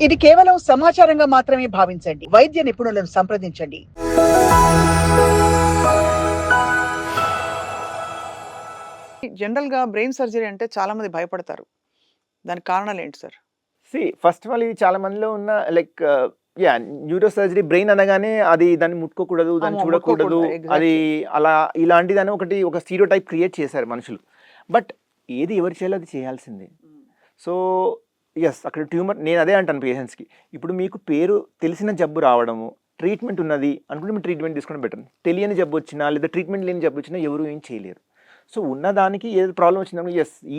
ఇది కేవలం సమాచారంగా మాత్రమే భావించండి. వైద్య నిపుణులను సంప్రదించండి. జనరల్‌గా బ్రెయిన్ సర్జరీ అంటే చాలా మంది భయపడతారు. దానికి కారణాలేంటి సార్? ఫస్ట్ ఆఫ్ ఆల్ ఇది చాలా మందిలో ఉన్న లైక్ న్యూరో సర్జరీ బ్రెయిన్ అనగానే అది దాన్ని ముట్టుకోకూడదు, దాన్ని చూడకూడదు. ముట్టుకోకూడదు. అది ఎగ్జాక్ట్‌లీ. అలా ఇలాంటిదని ఒక స్టీరియోటైప్ క్రియేట్ చేశారు మనుషులు. బట్ ఏది ఎవరు చేయాలో అది చేయాల్సిందే. సో అక్కడ ట్యూమర్ నేను అదే అంటాను పేషెంట్స్‌కి. ఇప్పుడు మీకు పేరు తెలిసిన జబ్బు రావడము, ట్రీట్మెంట్ ఉన్నది అనుకుంటే మీరు ట్రీట్మెంట్ తీసుకోవడం బెటర్. తెలియని జబ్బు వచ్చినా లేదా ట్రీట్మెంట్ లేని జబ్బు వచ్చినా ఎవరు ఏం చేయలేరు. సో ఉన్నదానికి ఏది ప్రాబ్లమ్ వచ్చిందనుకో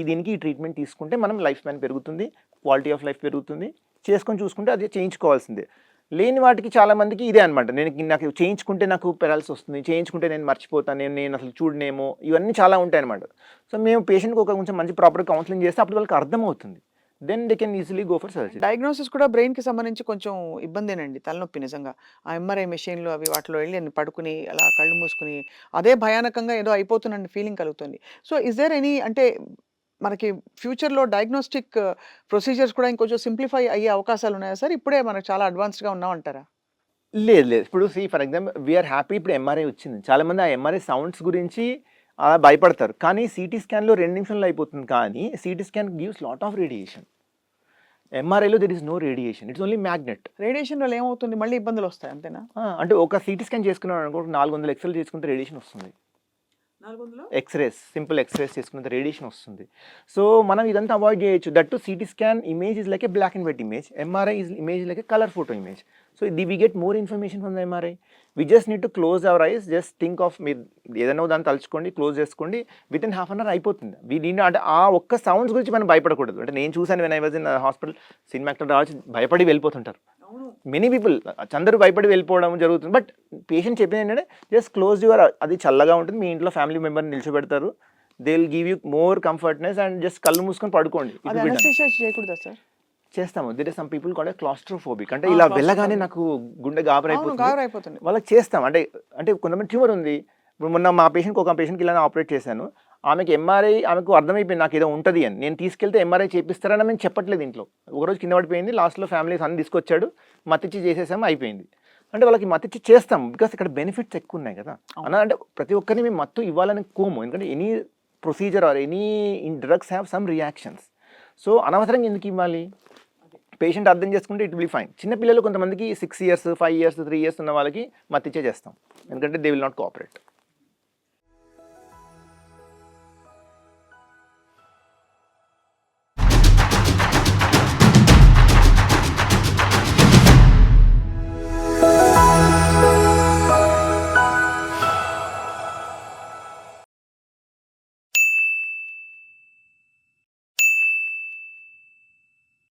దీనికి ఈ ట్రీట్మెంట్ తీసుకుంటే మనం లైఫ్ స్పాన్ పెరుగుతుంది, క్వాలిటీ ఆఫ్ లైఫ్ పెరుగుతుంది. చేసుకొని చూసుకుంటే అది చేయించుకోవాల్సిందే. లేని వాటికి చాలా మందికి ఇదే అనమాట. నాకు చేయించుకుంటే నాకు పెరాలిసిస్ వస్తుంది, చేయించుకుంటే నేను మర్చిపోతాను, నేను అసలు చూడనేమో, ఇవన్నీ చాలా ఉంటాయి అనమాట. సో మేము పేషెంట్కి కొంచెం మంచి ప్రాపర్ కౌన్సిలింగ్ చేస్తే అప్పుడు వాళ్ళకి అర్థమవుతుంది. Then they can easily go for surgery. Diagnosis కూడా బ్రెయిన్‌కి సంబంధించి కొంచెం ఇబ్బందేనండి. తలనొప్పి నిజంగా. ఆ ఎంఆర్ఐ మెషిన్‌లు అవి వాటిలో వెళ్లి నేను పడుకుని అలా కళ్ళు మూసుకొని అదే భయానకంగా ఏదో అయిపోతున్న ఫీలింగ్ కలుగుతుంది. సో ఈస్ దేర్ ఎనీ అంటే మనకి ఫ్యూచర్‌లో డయాగ్నోస్టిక్ ప్రొసీజర్స్ కూడా ఇంకొంచెం సింప్లిఫై అయ్యే అవకాశాలు ఉన్నాయా సార్? ఇప్పుడే మనకు చాలా అడ్వాన్స్డ్‌గా ఉన్నామంటారా? లేదు. ఇప్పుడు ఫర్ ఎగ్జాంపుల్ వీఆర్ హ్యాపీ ఇప్పుడు ఎంఆర్ఐ వచ్చింది. చాలామంది ఆ ఎంఆర్ఐ సౌండ్స్ గురించి భయపడతారు. కానీ సిటీ స్కాన్‌లో 2 నిమిషాల్లో అయిపోతుంది. కానీ CT scan gives lot of radiation. ఎంఆర్ఐలో there is no radiation. It's only magnet. Radiation వల్ల ఏమవుతుంది? మళ్ళీ ఇబ్బందులొస్తాయి అంతేనా? అంటే ఒక సిటీ స్కాన్ చేసుకున్నాం అనుకో 400 ఎక్స్‌రేలు చేసుకుంటే రేడియేషన్ వస్తుంది. 400 సింపుల్ ఎక్స్‌రేస్ చేసుకున్నంత రేడియేషన్ వస్తుంది. సో మనం ఇదంతా అవాయిడ్ చేయొచ్చు. That too CT scan image is like a black and white image. MRI image like a colour photo image. So we get more information from the MRI. We just need to close our eyes. Just think of మీరు ఏదైనా దాన్ని తలుచుకోండి, close చేసుకోండి. Within half an hour అయిపోతుంది. అంటే ఆ ఒక్క sounds గురించి మనం భయపడకూడదు. అంటే నేను చూసాను when I was in hospital, cinema actor రావచ్చు భయపడి వెళ్ళిపోతుంటారు. మెనీ పీపుల్ అందరూ భయపడి వెళ్ళిపోవడం జరుగుతుంది. బట్ పేషెంట్ చెప్పింది ఏంటంటే జస్ట్ క్లోజ్ యువర్, అది చల్లగా ఉంటుంది, మీ ఇంట్లో ఫ్యామిలీ మెంబర్ని నిల్చోబెడతారు, they will give you more comfortness and just కళ్ళు మూసుకొని పడుకోండి. చేయకూడదా సార్? చేస్తాము. There is some people called claustrophobic. అంటే ఇలా వెళ్ళగానే నాకు గుండె గాబరైపోతుంది. వాళ్ళకి చేస్తాం. అంటే కొంతమంది ట్యూమర్ ఉంది. ఇప్పుడు మొన్న మా పేషెంట్కి ఒక పేషెంట్కి ఇలా ఆపరేట్ చేశాను. ఆమెకి ఎంఆర్ఐ ఆమెకు అర్థమైపోయింది నాకు ఏదో ఉంటుంది అని. నేను తీసుకెళ్తే ఎంఆర్ఐ చేపిస్తారని మేము చెప్పట్లేదు ఇంట్లో. ఒకరోజు కింద పడిపోయింది, లాస్ట్లో ఫ్యామిలీస్ అన్ని తీసుకొచ్చాడు, మత్తిచ్చి చేసేసాము, అయిపోయింది. అంటే వాళ్ళకి మత్తిచ్చి చేస్తాం బికాస్ ఇక్కడ బెనిఫిట్స్ ఎక్కువ ఉన్నాయి కదా అన్న. అంటే ప్రతి ఒక్కరిని మేము మత్తు ఇవ్వాలని కోము, ఎందుకంటే any procedure or any drugs have some reactions. So అనవసరంగా ఎందుకు ఇవ్వాలి? పేషెంట్ అర్థం చేసుకుంటే ఇట్ విల్ ఫైన్. చిన్న పిల్లలు కొంతమందికి 6 years, 5 years, 3 years ఉన్న వాళ్ళకి మత్తిచ్చే చేస్తాం, ఎందుకంటే దే విల్ నాట్ కోఆపరేట్.